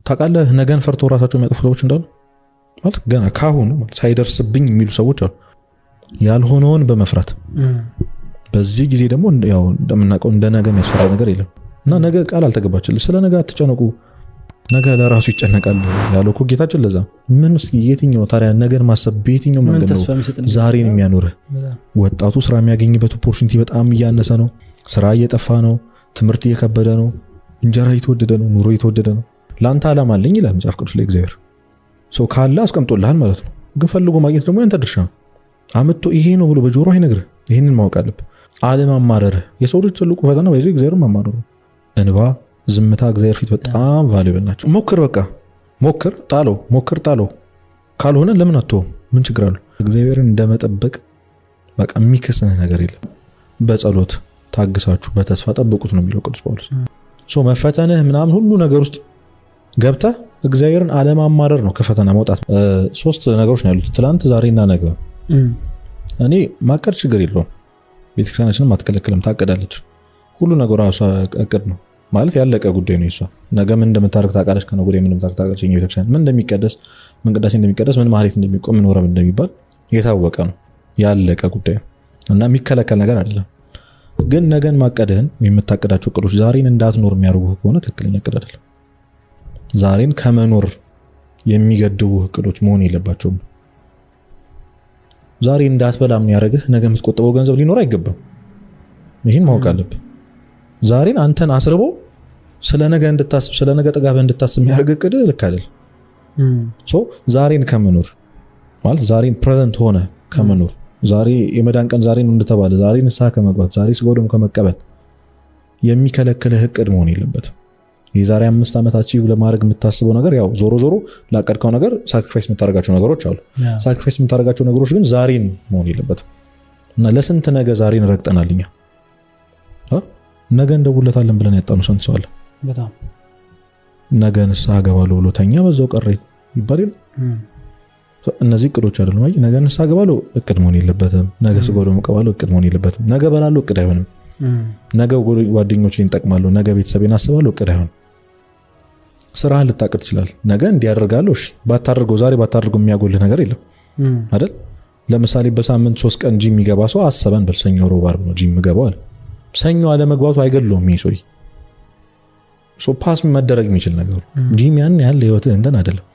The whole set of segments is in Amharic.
ታውቃለህ ነገን ፈርቶ ራሳቸው የሚያጠፉ ሰዎች እንዳሉ ማለት ገና ካሁኑ ሳይደርስብኝ የሚሉ ሰዎች አሉ ያልሆነውን በመፍራት በዚህ ጊዜ ደግሞ ያው እንደምናውቀው እንደ ነገ የሚያስፈራ ነገር የለም እና ነገ ቃል አልተገባችልህ ስለ ነገ አትጨነቁ ነገ ለራሱ ይጨነቃል ያለው እኮ ጌታችን ለዛ ምን ውስጥ የትኛው ታዲያ ነገን ማሰብ በየትኛው መንገድ ነው ዛሬን የሚያኖር ወጣቱ ስራ የሚያገኝበት ኦፖርቹኒቲ በጣም እያነሰ ነው ስራ እየጠፋ ነው ትምህርት እየከበደ ነው እንጀራ እየተወደደ ነው ኑሮ እየተወደደ ነው ላንተ ዓላማ አለኝ ይላል መጽሐፍ ቅዱስ ላይ እግዚአብሔር ሰው ካለ አስቀምጦልሃል ማለት ነው ግን ፈልጎ ማግኘት ደግሞ ያንተ ድርሻ ነው አመጥቶ ይሄ ነው ብሎ በጆሮ አይነግርህ ይሄንን ማወቅ አለብህ አለማማረር የሰው ልጅ ትልቁ ፈተና ባይዘው እግዚአብሔር ማማረር እንባ ዝምታ እግዚአብሔር ፊት በጣም ቫልዩብል ናቸው ሞክር በቃ ሞክር ጣለው ካልሆነ ለምን አትተው ምን ችግር አለው እግዚአብሔርን እንደመጠበቅ በቃ የሚከስህ ነገር የለም በጸሎት ታግሳችሁ በተስፋ ጠብቁት ነው የሚለው ቅዱስ ጳውሎስ መፈተንህ ምናምን ሁሉ ነገር ውስጥ ገብተህ እግዚአብሔርን አለማማረር ነው ከፈተና መውጣት ሶስት ነገሮች ነው ያሉት ትላንት ዛሬና ነገ እኔ ማቀድ ችግር የለውም ቤተክርስቲያናችንም አትከለክልም ታቀዳለች ሁሉ ነገር ራሷ እቅድ ነው ማለት ያለቀ ጉዳይ ነው እሷ ነገ ምን እንደምታረግ ታውቃለች ከነገ ወዲያ ምን እንደምታረግ ታውቃለች ቤተክርስቲያን ምን እንደሚቀደስ ምን ቅዳሴ እንደሚቀደስ ምን ማህሌት እንደሚቆም ምን ወረብ እንደሚባል የታወቀ ነው ያለቀ ጉዳይ ነው እና የሚከለከል ነገር አይደለም ግን ነገን ማቀድህን የምታቀዳቸው እቅዶች ዛሬን እንዳትኖር የሚያደርጉ ከሆነ ትክክለኛ እቅድ አይደለም ዛሬን ከመኖር የሚገድቡ እቅዶች መሆን የለባቸውም ዛሬ እንዳትበላ የሚያደርግህ ነገ የምትቆጥበው ገንዘብ ሊኖር አይገባም ይሄን ማወቅ አለብህ ዛሬን አንተን አስርቦ ስለነገ እንድታስብ ስለነገ ጥጋብ እንድታስብ የሚያደርግ እቅድ ልክ አይደል ዛሬን ከመኖር ማለት ዛሬን ፕሬዘንት ሆነ ከመኖር ዛሬ የመዳን ቀን ዛሬ ነው እንደተባለ ዛሬ ንስሐ ከመግባት ዛሬ ስጋው ደሙ ከመቀበል የሚከለክልህ እቅድ መሆን የለበትም የዛሬ 5 ዓመት አቺቭ ለማድረግ የምታስበው ነገር ያው ዞሮ ዞሮ ላቀድከው ነገር ሳክሪፋይስ የምታደርጋቸው ነገሮች አሉ ሳክሪፋይስ የምታደርጋቸው ነገሮች ግን ዛሬን መሆን የለበትም እና ለስንት ነገ ዛሬን ረግጠናልኛ ነገ እንደውለታለን ብለን ያጣኑ ስንት ሰው አለ በጣም ነገ ንስሐ ገባለሁ ብሎ ተኛ በዛው ቀረ ይባላል እነዚህ እቅዶች አይደሉም አይ ነገ ንስሐ ገባለሁ እቅድ መሆን የለበትም ነገ ስጋው ደሙ ቀባለሁ እቅድ መሆን የለበትም ነገ በላለሁ እቅድ አይሆንም ነገ ጓደኞቼን ጠቅማለሁ ነገ ቤተሰቤን አስባለሁ እቅድ አይሆንም ስራህን ልታቅድ ይችላል ነገ እንዲያደርጋለሁ እሺ ባታደርገው ዛሬ ባታደርገው የሚያጎልህ ነገር የለም አይደል ለምሳሌ በሳምንት 3 ቀን ጂም የሚገባ ሰው አሰበን በሰኞ ሮብ ዓርብ ነው ጂም የሚገባው አለ ሰኞ አለመግባቱ አይገድለውም ይሶይ ፓስ መደረግ የሚችል ነገር ጂም ያን ያህል ህይወት እንትን አይደለም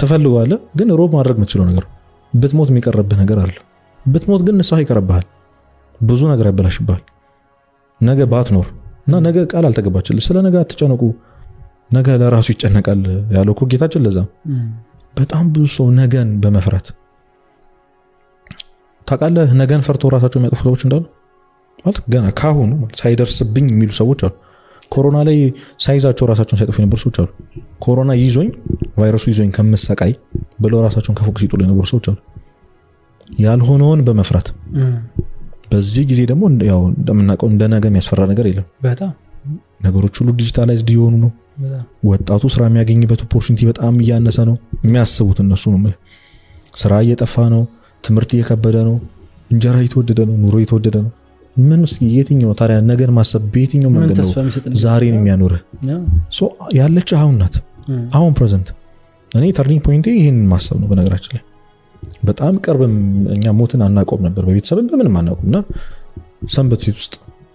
ተፈልጓለ ግን ሮብ ማድረግ የምትችለው ነገር ብትሞት የሚቀርብህ ነገር አለ ብትሞት ግን ንስሐ ይቀርብሃል ብዙ ነገር ያበላሽብሃል ነገ ባትኖር እና ነገ ቃል አልተገባችልህ ስለ ነገ አትጨነቁ ነገ ለራሱ ይጨነቃል ያለው እኮ ጌታችን ለዛ በጣም ብዙ ሰው ነገን በመፍራት ታውቃለህ ነገን ፈርቶ ራሳቸው የሚያጠፉ ሰዎች እንዳሉ ማለት ገና ካሁኑ ሳይደርስብኝ የሚሉ ሰዎች አሉ ኮሮና ላይ ሳይዛቸው ራሳቸውን ሳይጠፉ የነበሩ ሰዎች አሉ ኮሮና ይዞኝ ቫይረሱ ይዞኝ ከመሰቃይ ብለው ራሳቸውን ከፎቅ ሲጥሉ የነበሩ ሰዎች አሉ ያልሆነውን በመፍራት በዚህ ጊዜ ደግሞ ያው እንደምናውቀው እንደ ነገ የሚያስፈራ ነገር የለም በጣም ነገሮች ሁሉ ዲጂታላይዝድ ይሆኑ ነው ወጣቱ ስራ የሚያገኝበት ኦፖርቹኒቲ በጣም እያነሰ ነው የሚያስቡት እነሱ ነው ስራ እየጠፋ ነው ትምህርት እየከበደ ነው እንጀራ እየተወደደ ነው ኑሮ እየተወደደ ነው ምን ውስጥ የትኛው ታዲያ ነገን ማሰብ በየትኛው መንገድ ነው ዛሬን የሚያኖር ያለች አሁን ናት አሁን ፕሬዘንት እኔ ተርኒንግ ፖይንቴ ይሄንን ማሰብ ነው በነገራችን ላይ በጣም ቅርብም እኛ ሞትን አናቆም ነበር በቤተሰብም በምንም አናቆምና ሰንበት ቤት ውስጥ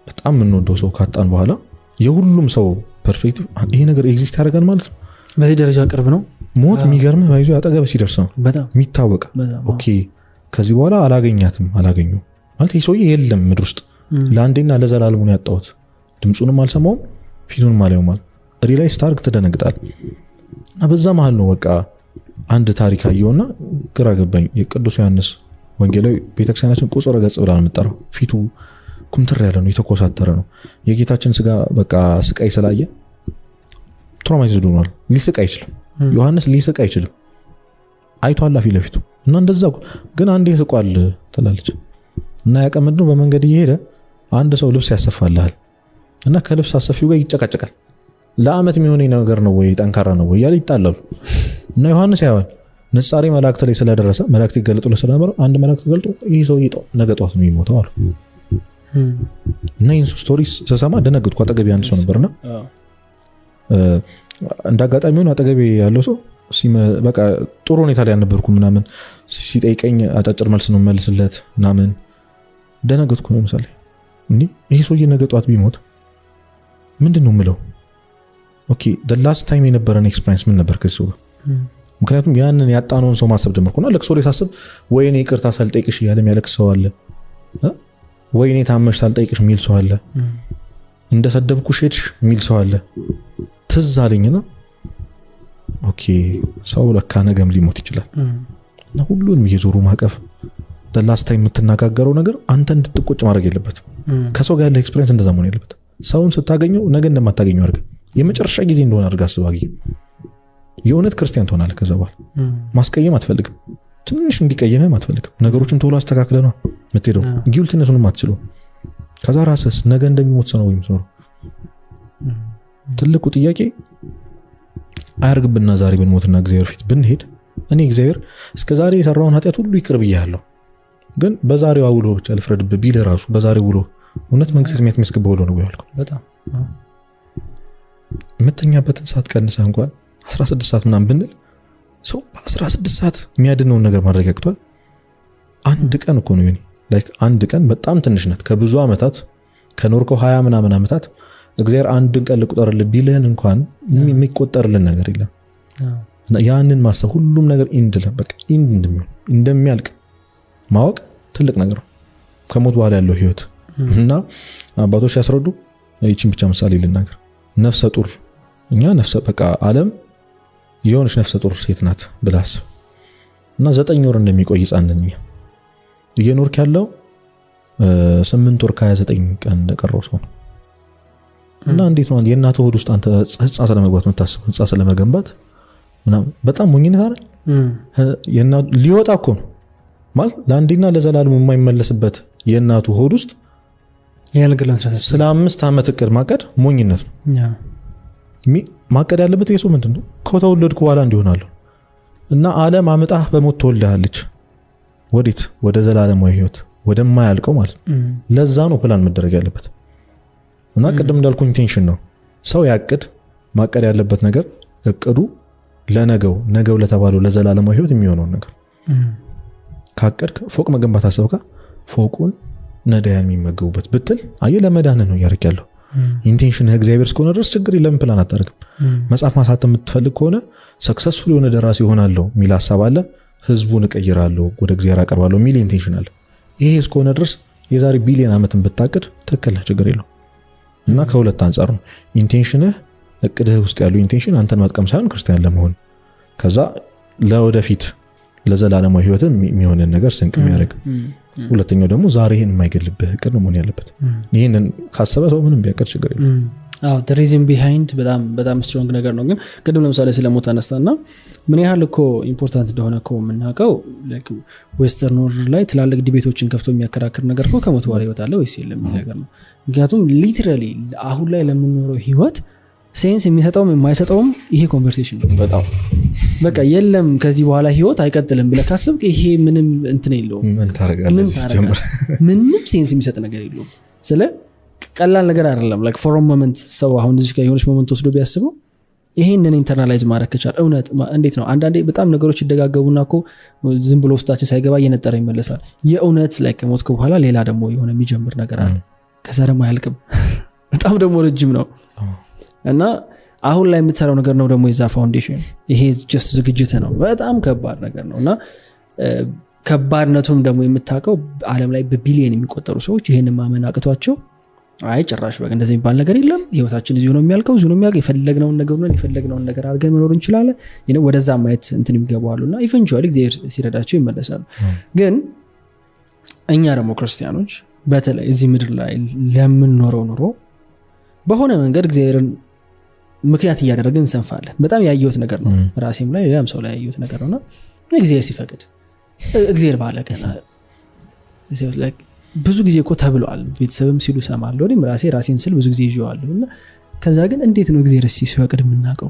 በጣም የምንወደው ሰው ካጣን በኋላ የሁሉም ሰው ፐርስፔክቲቭ ይሄ ነገር ኤግዚስት ያደርጋል ማለት ነው በዚህ ደረጃ ቅርብ ነው ሞት የሚገርምህ ባይዞ ያጠገበ ሲደርስ ነው የሚታወቅ ኦኬ ከዚህ በኋላ አላገኘው ማለት ይሄ ሰውዬ የለም ምድር ውስጥ ለአንዴና ለዘላለም ነው ያጣሁት ድምጹንም አልሰማውም ፊቱንም አላየውም ማለት ሪላይዝ ታርግ ተደነግጣል እና በዛ መሃል ነው በቃ አንድ ታሪክ አየውና ግራ ገባኝ የቅዱስ ዮሐንስ ወንጌላዊ ቤተክርስቲያናችን ቁጽረ ገጽ ብላ ነው የምትጠራው ፊቱ ኩምትር ያለ ነው የተኮሳተረ ነው የጌታችን ስጋ በቃ ስቃይ ስላየ ትራውማይዝድ ሆኗል ሊስቅ አይችልም ዮሐንስ ሊስቅ አይችልም አይቷል ፊት ለፊቱ እና እንደዛው ግን አንዴ ስቋል ተላለች እና ያቀመድ ነው በመንገድ እየሄደ አንድ ሰው ልብስ ያሰፋልሃል እና ከልብስ አሰፊው ጋር ይጨቃጨቃል ለአመት የሚሆነኝ ነገር ነው ወይ ጠንካራ ነው ወይ ያለ ይጣላሉ እና ዮሐንስ ያዋል ነጻሪ መላእክት ላይ ስለደረሰ መላእክት ይገለጡለት ስለነበር አንድ መላእክት ገልጦ ይሄ ሰው ነገ ጧት ነው የሚሞተው አሉ እና ይህን ስቶሪስ ስሰማ ደነገጥኩ አጠገቤ አንድ ሰው ነበርና እንዳጋጣሚ ሆነ አጠገቤ ያለው ሰው በቃ ጥሩ ሁኔታ ላይ አልነበርኩም ምናምን ሲጠይቀኝ አጫጭር መልስ ነው መልስለት ምናምን ደነገጥኩ ነው ምሳሌ እንዴ ይሄ ሰውዬ ነገ ጧት ቢሞት ምንድነው ምለው ኦኬ the last time የነበረን ኤክስፒሪየንስ ምን ነበር ከሱ ምክንያቱም ያንን ያጣነውን ሰው ማሰብ ጀመርኩና ለቅሶ ላይ ሳስብ ወይኔ ይቅርታ ሳልጠይቅሽ ያለም ያለቅስ ሰው አለ ወይኔ ታመሽ ሳልጠይቅሽ ሚል ሰው አለ እንደሰደብኩሽ ሄድሽ ሚል ሰው አለ ትዝ አለኝና ኦኬ ሰው ለካ ነገም ሊሞት ይችላል እና ሁሉንም እየዞሩ ማቀፍ the last time የምትናጋገረው ነገር አንተ እንድትቆጭ ማድረግ የለበትም ከሰው ጋር ያለ ኤክስፒሪየንስ እንደዛ መሆን የለበትም ሰውን ስታገኘው ነገ እንደማታገኘው አድርገህ የመጨረሻ ጊዜ እንደሆነ አድርገህ አስባጊ የእውነት ክርስቲያን ትሆናለህ ከዛ በኋላ ማስቀየም አትፈልግም ትንሽ እንዲቀየምህ አትፈልግም ነገሮችን ቶሎ አስተካክለህ ነው የምትሄደው ጊልትነቱንም አትችለው ከዛ ራስህ ነገ እንደሚሞት ሰው ነው የሚሰሩ ትልቁ ጥያቄ አያርግብና ዛሬ ብንሞትና እግዚአብሔር ፊት ብንሄድ እኔ እግዚአብሔር እስከ ዛሬ የሰራውን ኃጢአት ሁሉ ይቅር ብያለሁ ግን በዛሬው አውሎ ብቻ ልፍረድብህ ቢል ራሱ በዛሬው ውሎ እውነት መንግስት የሚያስገባው ነው ያልኩት በጣም የምተኛበትን ሰዓት ቀንሰህ እንኳን 16 ሰዓት ምናምን ብንል ሰው በ16 ሰዓት የሚያድነውን ነገር ማድረግ ያቅቷል አንድ ቀን እኮ ነው ይሄ ላይክ አንድ ቀን በጣም ትንሽ ናት ከብዙ አመታት ከኖርከው 20 ምናምን አመታት እግዚአብሔር አንድን ቀን ልቆጠርልህ ቢልህን እንኳን የሚቆጠርልን ነገር የለም እና ያንን ማሰብ ሁሉም ነገር በቃ እንደሚያልቅ ማወቅ ትልቅ ነገር ነው ከሞት በኋላ ያለው ህይወት እና አባቶች ያስረዱ ይህችን ብቻ ምሳሌ ልናገር ነፍሰ ጡር እኛ ነፍሰ በቃ ዓለም የሆነች ነፍሰ ጡር ሴት ናት ብላስ እና 9 ወር እንደሚቆይ ጻንነኛ እየኖርክ ያለው 8 ወር ከ29 ቀን እንደቀረው ሰው ነው እና እንዴት ነው የእናቱ ሆድ ውስጥ አንተ ህፃን ስለመግባት መታሰብ ህፃን ስለመገንባት ምናምን በጣም ሞኝነት አይደል ሊወጣ እኮ ነው ማለት ለአንዴና ለዘላለም የማይመለስበት የእናቱ ሆድ ውስጥ ስለ 5 ዓመት እቅድ ማቀድ ሞኝነት ነው ማቀድ ያለበት የሰው ምንድነው ከተወለድኩ በኋላ እንዲሆናለሁ እና ዓለም አመጣህ በሞት ተወልደሃለች ወዴት ወደ ዘላለማዊ ህይወት ወደማያልቀው ማለት ነው ለዛ ነው ፕላን መደረግ ያለበት እና ቀደም እንዳልኩ ኢንቴንሽን ነው ሰው ያቅድ ማቀድ ያለበት ነገር እቅዱ ለነገው ለተባለው ለዘላለማዊ ህይወት የሚሆነው ነገር ካቀድ ፎቅ መገንባት አሰብካ ፎቁን ነዳያን የሚመገቡበት ብትል አየ ለመዳን ነው ያርካለው ኢንቴንሽን እግዚአብሔር እስከሆነ ድረስ ችግር የለም ፕላን አታርግም መጽሐፍ ማሳተም የምትፈልግ ከሆነ ሰክሰስፉል የሆነ ደራሲ ይሆናለሁ ሚል ሐሳብ አለ ህዝቡን እቀይራለሁ ወደ እግዚአብሔር አቀርባለሁ ሚል ኢንቴንሽን አለ ይሄ እስከሆነ ድረስ የዛሬ ቢሊዮን ዓመትን ብታቅድ ተከለ ችግር የለው እና ከሁለት አንፃር ነው ኢንቴንሽንህ እቅድህ ውስጥ ያለው ኢንቴንሽን አንተን ማጥቀም ሳይሆን ክርስቲያን ለመሆን ከዛ ለወደፊት ለዘላለማዊ ህይወት የሚሆን ነገር ስንቅ የሚያደርግ ሁለተኛው ደግሞ ዛሬህን የማይገልብህ እቅድ ነው መሆን ያለበት ይሄንን ካሰበ ሰው ምንም ቢያቀድ ችግር የለም the reason behind በጣም ስትሮንግ ነገር ነው ግን ቅድም ለምሳሌ ስለሞት አነሳና ምን ያህል እኮ ኢምፖርታንት እንደሆነ እኮ የምናውቀው ላይክ ዌስተርን ወርልድ ላይ ትላልቅ ዲቤቶችን ከፍቶ የሚያከራክር ነገር እኮ ከሞት በኋላ ህይወት አለ ወይስ የለም ነገር ነው ምክንያቱም ሊትራሊ አሁን ላይ ለምንኖረው ህይወት ሴንስ የሚሰጠውም የማይሰጠውም ይሄ ኮንቨርሴሽን ነው በጣም በቃ የለም ከዚህ በኋላ ህይወት አይቀጥልም ብለህ ካሰብክ ይሄ ምንም እንትን የለውም ምን ታረጋለህ ጀምር ምንም ሴንስ የሚሰጥ ነገር የለውም ስለ ቀላል ነገር አይደለም like for a moment ሰው አሁን እዚህ ጋር የሆነች ሞመንት ወስዶ ቢያስበው ይሄንን ኢንተርናላይዝ ማድረግ ከቻለ እውነት እንዴት ነው አንዳንዴ በጣም ነገሮች ይደጋገቡና እኮ ዝም ብሎ ውስጣችን ሳይገባ እየነጠረ ይመለሳል የእውነት like ሞትኩ በኋላ ሌላ ደግሞ የሆነ የሚጀምር ነገር አለ ከዛ ደግሞ አያልቅም በጣም ደግሞ ረጅም ነው እና አሁን ላይ የምትሰራው ነገር ነው ደግሞ የዛ ፋውንዴሽን ይሄ just ዝግጅት ነው በጣም ከባድ ነገር ነውና ከባድነቱም ደግሞ የምታውቀው ዓለም ላይ በቢሊየን የሚቆጠሩ ሰዎች ይሄንን ማመን አቅቷቸው አይ ጭራሽ በቃ እንደዚህ የሚባል ነገር የለም ህይወታችን እዚሁ ነው የሚያልቀው የፈለግነውን ነገር አድርገን መኖር እንችላለን ወደዛ ማየት እንትን ይገባዋሉና ኢቨንቹዋሊ እግዚአብሔር ሲረዳቸው ይመለሳሉ ግን እኛ ደግሞ ክርስቲያኖች በተለይ እዚህ ምድር ላይ ለምንኖረው ኑሮ በሆነ መንገድ እግዚአብሔርን ምክንያት እያደረግን እንሰንፋለን በጣም ያየሁት ነገር ነው ራሴም ላይ ሌላም ሰው ላይ ያየሁት ነገር ነውና እግዚአብሔር ሲፈቅድ እግዚአብሔር ባለቀና እግዚአብሔር ላይ ብዙ ጊዜ እኮ ተብሏል ቤተሰብም ሲሉ ሰማለሁ እኔም ራሴን ስል ብዙ ጊዜ ይዤዋለሁና ከዛ ግን እንዴት ነው እግዚአብሔር ሲፈቅድ የምናውቀው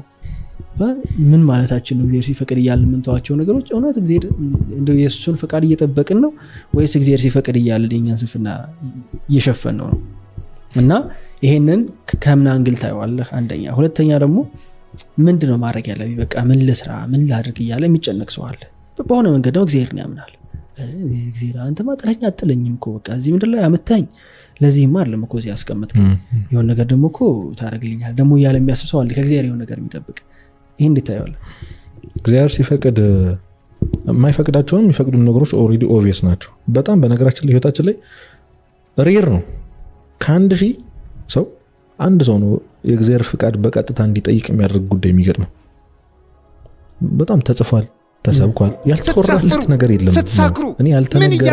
ምን ማለታችን ነው እግዚአብሔር ሲፈቅድ እያልን የምንተዋቸው ነገሮች እውነት እግዚአብሔር እንደው የሱን ፈቃድ እየጠበቅን ነው ወይስ እግዚአብሔር ሲፈቅድ እያልን የኛን ስንፍና እየሸፈን ነው እና ይሄንን ከምን አንግል ታየዋለህ አንደኛ ሁለተኛ ደግሞ ምንድነው ማድረግ ያለብኝ በቃ ምን ልስራ ምን ላድርግ እያለ የሚጨነቅ ሰው አለ። በሆነ መንገድ ደግሞ እግዚአብሔርን ያምናል። እግዚአብሔር አንተ ማጥለኛ አጥለኝም እኮ በቃ እዚህ ምድር ላይ አመጣኝ ለዚህማ አይደለም እኮ እዚህ ያስቀመጥከኝ የሆነ ነገር ደግሞ እኮ ታረግልኛል ደግሞ እያለ የሚያስብ ሰው አለ ከእግዚአብሔር የሆነ ነገር የሚጠብቅ። ይሄ እንዴት ታየዋለህ? እግዚአብሔር ሲፈቅድ የማይፈቅዳቸውም የሚፈቅዱ ነገሮች ኦልሬዲ ኦብቪየስ ናቸው በጣም። በነገራችን ላይ ህይወታችን ላይ ሬር ነው ከ1000 ሰው አንድ ሰው ነው የእግዚአብሔር ፍቃድ በቀጥታ እንዲጠይቅ የሚያደርግ ጉዳይ የሚገጥመው። በጣም ተጽፏል ተሰብኳል ያልተወራለት ነገር የለም። እኔ ያልተነገረ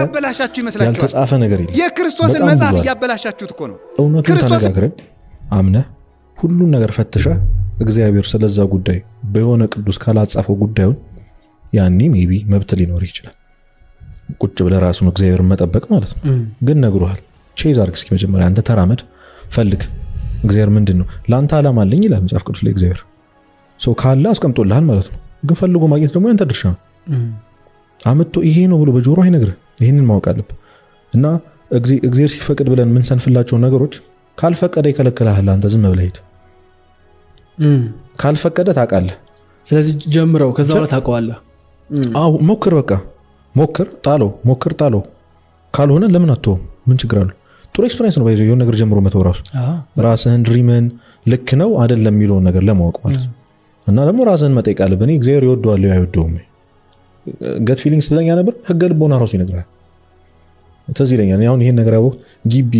ያልተጻፈ ነገር የለም። የክርስቶስን መጽሐፍ ያበላሻችሁት እኮ ነው። እውነቱን ተነጋግረን አምነህ ሁሉን ነገር ፈትሸህ እግዚአብሔር ስለዛ ጉዳይ በሆነ ቅዱስ ካላጻፈው ጉዳዩን ያኔ ሜቢ መብት ሊኖር ይችላል። ቁጭ ብለህ ራሱን እግዚአብሔርን መጠበቅ ማለት ነው። ግን ነግሮሃል ቼዝ አድርግ እስኪ መጀመሪያ አንተ ተራመድ ፈልግ። እግዚአብሔር ምንድነው ለአንተ ዓላማ አለኝ ይላል መጽሐፍ ቅዱስ ላይ። እግዚአብሔር ሰው ካለ አስቀምጦልሃል ማለት ነው። ግን ፈልጎ ማግኘት ደግሞ ያንተ ድርሻ ነው። አመጥቶ ይሄ ነው ብሎ በጆሮ አይነግርህ። ይሄንን ማወቅ አለብህ። እና እግዚአብሔር ሲፈቅድ ብለን ምን ሰንፍላቸው ነገሮች ካልፈቀደ ይከለክልሃል። አንተ ዝም ብለህ ሄድ። ካልፈቀደ ታውቃለህ። ስለዚህ ጀምረው ከዛ በኋላ ታውቀዋለህ። አው ሞክር፣ በቃ ሞክር፣ ጣለው። ካልሆነ ለምን አትተውም? ምን ችግር አለው? ጥሩ ኤክስፒሪየንስ ነው። ባይዘው የሆነ ነገር ጀምሮ መተው ራስህን ድሪምን ልክ ነው አይደለም የሚለውን ነገር ለማወቅ ማለት ነው። እና ደግሞ ራስህን መጠየቅ አለብህ። እግዚአብሔር ይወደዋል አይወደውም? ገት ፊሊንግ ስለኛ ነበር ህገ ልቦና ራሱ ይነግራል። ተዚህ ይለኛል አሁን ይሄን ነገር ያወቅ ግቢ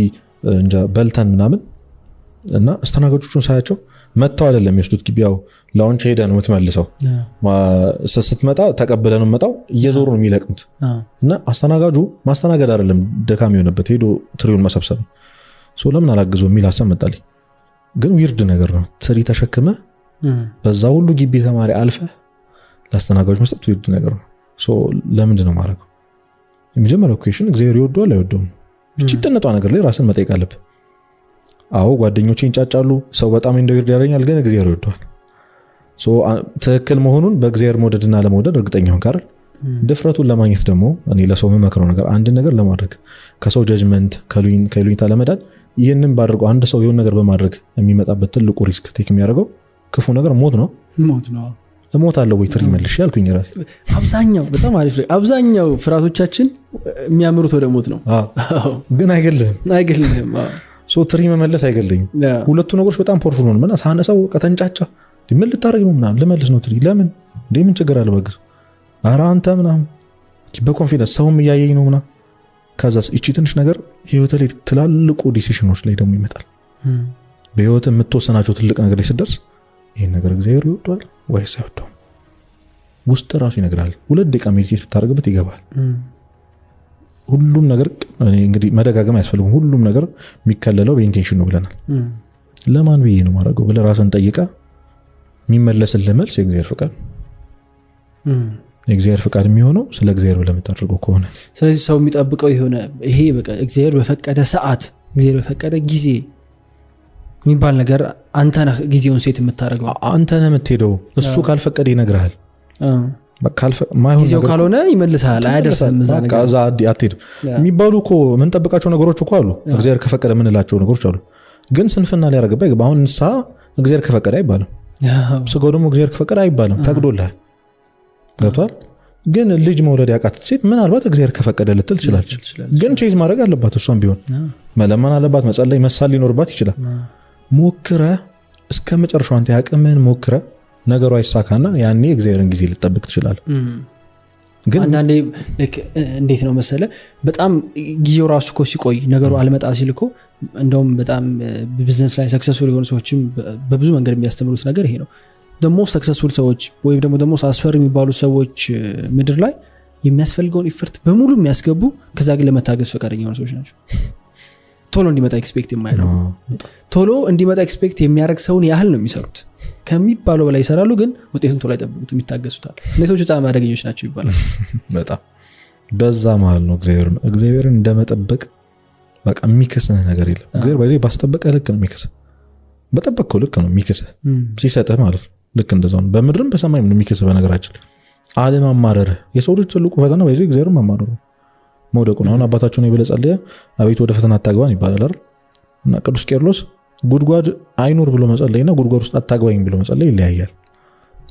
እንጃ በልተን ምናምን እና አስተናጋጆቹን ሳያቸው መጣው አይደለም የሚወስዱት ግቢ ያው ላውንች ሄደን ነው የምትመልሰው። ስትመጣ ተቀበለ ነው መጣው እየዞሩ ነው የሚለቅሙት። እና አስተናጋጁ ማስተናገድ አይደለም ደካም የሆነበት ሄዶ ትሪውን መሰብሰብ ነው። ሶ ለምን አላግዘው የሚል ሀሳብ መጣልኝ። ግን ዊርድ ነገር ነው። ትሪ ተሸክመ በዛ ሁሉ ግቢ ተማሪ አልፈ ለአስተናጋጆች መስጠት ዊርድ ነገር ነው። ሶ ለምንድን ነው ማድረገው? የመጀመሪያው ኩዌሽን እግዚአብሔር ይወደዋል አይወደውም? እቺ ጥንጧ ነገር ላይ ራስን መጠየቅ አለብህ። አዎ ጓደኞቼ እንጫጫሉ፣ ሰው በጣም እንደውርድ ያደርኛል፣ ግን እግዚአብሔር ይወደዋል። ሶ ትክክል መሆኑን በእግዚአብሔር መውደድና ለመውደድ እርግጠኛ ሆን ካል ድፍረቱን ለማግኘት ደግሞ እኔ ለሰው መመክረው ነገር አንድ ነገር ለማድረግ ከሰው ጀጅመንት ከሉኝታ ለመዳን ይህንን ባድርገው አንድ ሰው የሆነ ነገር በማድረግ የሚመጣበት ትልቁ ሪስክ ቴክ የሚያደርገው ክፉ ነገር ሞት ነው። እሞታለሁ ወይ ትሪ መልሽ ያልኩኝ ራሴ። አብዛኛው በጣም አሪፍ ነው። አብዛኛው ፍራቶቻችን የሚያምሩት ወደ ሞት ነው። ግን አይገልህም። ሶ ትሪ መመለስ አይገለኝም። ሁለቱ ነገሮች በጣም ፓወርፉል ነው። እና ሳነሳው ከተንጫጫ ምን ልታረግ ነው ምናምን ልመልስ ነው ትሪ ለምን እንዴ ምን ችግር አለ በግስ ኧረ አንተ ምናምን በኮንፊደንስ ሰውም እያየኝ ነው ምናምን። ከዛስ እቺ ትንሽ ነገር ህይወት ላይ ትላልቁ ዲሲሽኖች ላይ ደግሞ ይመጣል። በህይወት የምትወሰናቸው ትልቅ ነገር ላይ ስትደርስ ይሄን ነገር እግዚአብሔር ይወደዋል ወይስ አይወደውም ውስጥ ራሱ ይነግራል። 2 ደቂቃ ሜዲቴት ብታደርግበት ይገባል። ሁሉም ነገር እንግዲህ መደጋገም አያስፈልግም። ሁሉም ነገር የሚከለለው በኢንቴንሽን ነው ብለናል። ለማን ብዬ ነው ማድረገው ብለህ ራስን ጠይቃ የሚመለስልህ መልስ የእግዚአብሔር ፍቃድ ነው። የእግዚአብሔር ፍቃድ የሚሆነው ስለ እግዚአብሔር ብለህ የምታደርገው ከሆነ ስለዚህ ሰው የሚጠብቀው የሆነ ይሄ በቃ እግዚአብሔር በፈቀደ ሰዓት እግዚአብሔር በፈቀደ ጊዜ የሚባል ነገር አንተ ነህ ጊዜውን ሴት የምታደርገው አንተ ነህ የምትሄደው። እሱ ካልፈቀደ ይነግርሃል። ጊዜው ካልሆነ ይመልሳል አይደርስም። እዛ ነገር ከዛ አትሄድም የሚባሉ እኮ ምን ጠብቃቸው ነገሮች እኮ አሉ። እግዚአብሔር ከፈቀደ ምን እላቸው ነገሮች አሉ። ግን ስንፍና ሊያረጋግባ ይገባ። አሁን እንሳ እግዚአብሔር ከፈቀደ አይባልም። ስጋው ደግሞ እግዚአብሔር ከፈቀደ አይባልም። ፈቅዶልሃል። ገብቷል። ግን ልጅ መውለድ ያቃተት ሴት ምናልባት እግዚአብሔር ከፈቀደ ልትል ትችላለች። ግን ቼዝ ማድረግ አለባት። እሷም ቢሆን መለመን አለባት። መጸለይ መሳል ሊኖርባት ይችላል። ሞክረ እስከ መጨረሻው አንተ ያቅምህን ሞክረ ነገሩ አይሳካና ያኔ እግዚአብሔርን ጊዜ ልትጠብቅ ትችላለህ። ግን አንዳንዴ እንዴት ነው መሰለ በጣም ጊዜው ራሱ እኮ ሲቆይ ነገሩ አልመጣ ሲል እኮ እንደውም በጣም ቢዝነስ ላይ ሰክሰስፉል የሆኑ ሰዎችም በብዙ መንገድ የሚያስተምሩት ነገር ይሄ ነው። ደግሞ ሰክሰስፉል ሰዎች ወይም ደግሞ አስፈሪ የሚባሉ ሰዎች ምድር ላይ የሚያስፈልገውን ኢፈርት በሙሉ የሚያስገቡ ከዛ ግን ለመታገስ ፈቃደኛ የሆኑ ሰዎች ናቸው። ቶሎ እንዲመጣ ኤክስፔክት የማያደርጉ ቶሎ እንዲመጣ ኤክስፔክት የሚያደርግ ሰውን ያህል ነው የሚሰሩት። ከሚባለው በላይ ይሰራሉ፣ ግን ውጤቱን ቶሎ አይጠብቁትም፣ ይታገሱታል። እነዚህ ሰዎች በጣም አደገኞች ናቸው ይባላል። በጣም በዛ መሃል ነው እግዚአብሔርን እንደመጠበቅ በቃ የሚከስህ ነገር የለም። እግዚአብሔር ባይዘ ባስጠበቀ ልክ ነው የሚከስህ፣ በጠበቀው ልክ ነው የሚከስህ ሲሰጥህ ማለት ነው። ልክ እንደዛው ነው በምድርም በሰማይም ነው የሚከስህ። በነገራችን አለማማረር የሰው ልጅ ትልቁ ፈተና ባይዘ እግዚአብሔርን ማማረር ነው፣ መውደቁ ነው። አሁን አባታቸው ነው ይበለጻል አቤት ወደ ፈተና አታግባን ይባላል አይደል? እና ቅዱስ ቄርሎስ ጉድጓድ አይኑር ብሎ መጸለይና ጉድጓድ ውስጥ አታግባኝ ብሎ መጸለይ ይለያያል።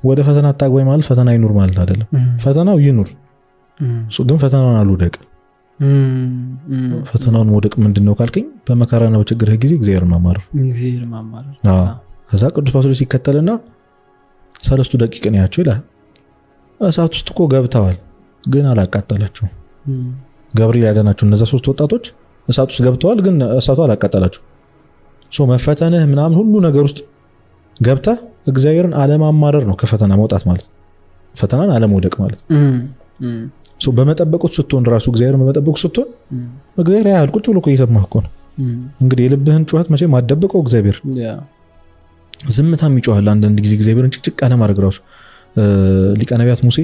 ወደ ፈተና አታግባኝ ማለት ፈተና አይኑር ማለት አይደለም። ፈተናው ይኑር ግን ፈተናውን አልውደቅ። ፈተናውን መውደቅ ምንድነው ካልከኝ በመከራና በችግርህ ጊዜ እግዚአብሔር ማማረር። ከዛ ቅዱስ ጳውሎስ ሲከተልና 3 ደቂቃ ነው ያቸው ይላል። እሳት ውስጥ እኮ ገብተዋል ግን አላቃጠላቸውም። ገብርኤል ያዳናቸው እነዛ 3 ወጣቶች እሳት ውስጥ ገብተዋል ግን እሳቱ አላቃጠላቸው። መፈተንህ ምናምን ሁሉ ነገር ውስጥ ገብተህ እግዚአብሔርን አለማማረር ነው ከፈተና መውጣት ማለት። ፈተናን አለመውደቅ ማለት በመጠበቁት ስትሆን ራሱ እግዚአብሔርን በመጠበቁት ስትሆን እግዚአብሔር ያህል ቁጭ ብሎ እየሰማህ እኮ ነው። እንግዲህ የልብህን ጩኸት መቼም አትደብቀው። እግዚአብሔር ዝምታም ይጮሃል አንዳንድ ጊዜ እግዚአብሔርን ጭቅጭቅ አለማድረግ ራሱ። ሊቀ ነቢያት ሙሴ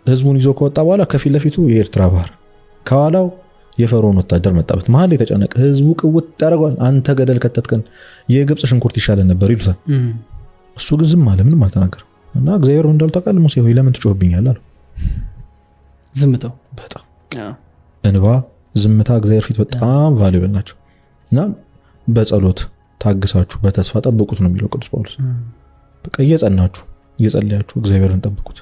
ህዝቡን ይዞ ከወጣ በኋላ ከፊት ለፊቱ የኤርትራ ባህር ከኋላው የፈርዖን ወታደር መጣበት። መሀል የተጨነቀ ህዝቡ ቅውጥ ያደርገዋል። አንተ ገደል ከተትከን የግብጽ ሽንኩርት ይሻለን ነበር ይሉታል። እሱ ግን ዝም አለ፣ ምንም አልተናገረም። እና እግዚአብሔር እንዳለው ታውቃለህ ሙሴ ሆይ ለምን ትጮህብኛለህ አለው። ዝምታው በጣም እንባ፣ ዝምታ እግዚአብሔር ፊት በጣም ቫልዩብል ናቸው። እና በጸሎት ታግሳችሁ በተስፋ ጠብቁት ነው የሚለው ቅዱስ ጳውሎስ። በቃ እየጸናችሁ እየጸለያችሁ እግዚአብሔርን ጠብቁት።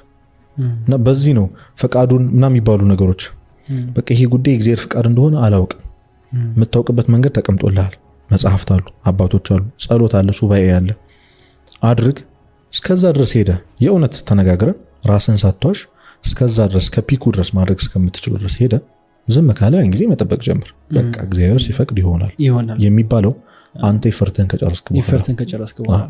እና በዚህ ነው ፈቃዱን ምናምን የሚባሉ ነገሮች በቃ ይሄ ጉዳይ እግዚአብሔር ፍቃድ እንደሆነ አላውቅም። የምታውቅበት መንገድ ተቀምጦልሃል። መጽሐፍት አሉ፣ አባቶች አሉ፣ ጸሎት አለ፣ ሱባኤ አለ። አድርግ። እስከዛ ድረስ ሄደ የእውነት ተነጋግረን ራስን ሳትዋሽ እስከዛ ድረስ ከፒኩ ድረስ ማድረግ እስከምትችሉ ድረስ ሄደ። ዝም ካለ ያን ጊዜ መጠበቅ ጀምር። በቃ እግዚአብሔር ሲፈቅድ ይሆናል የሚባለው አንተ ይፈርተን ከጨረስክ በኋላ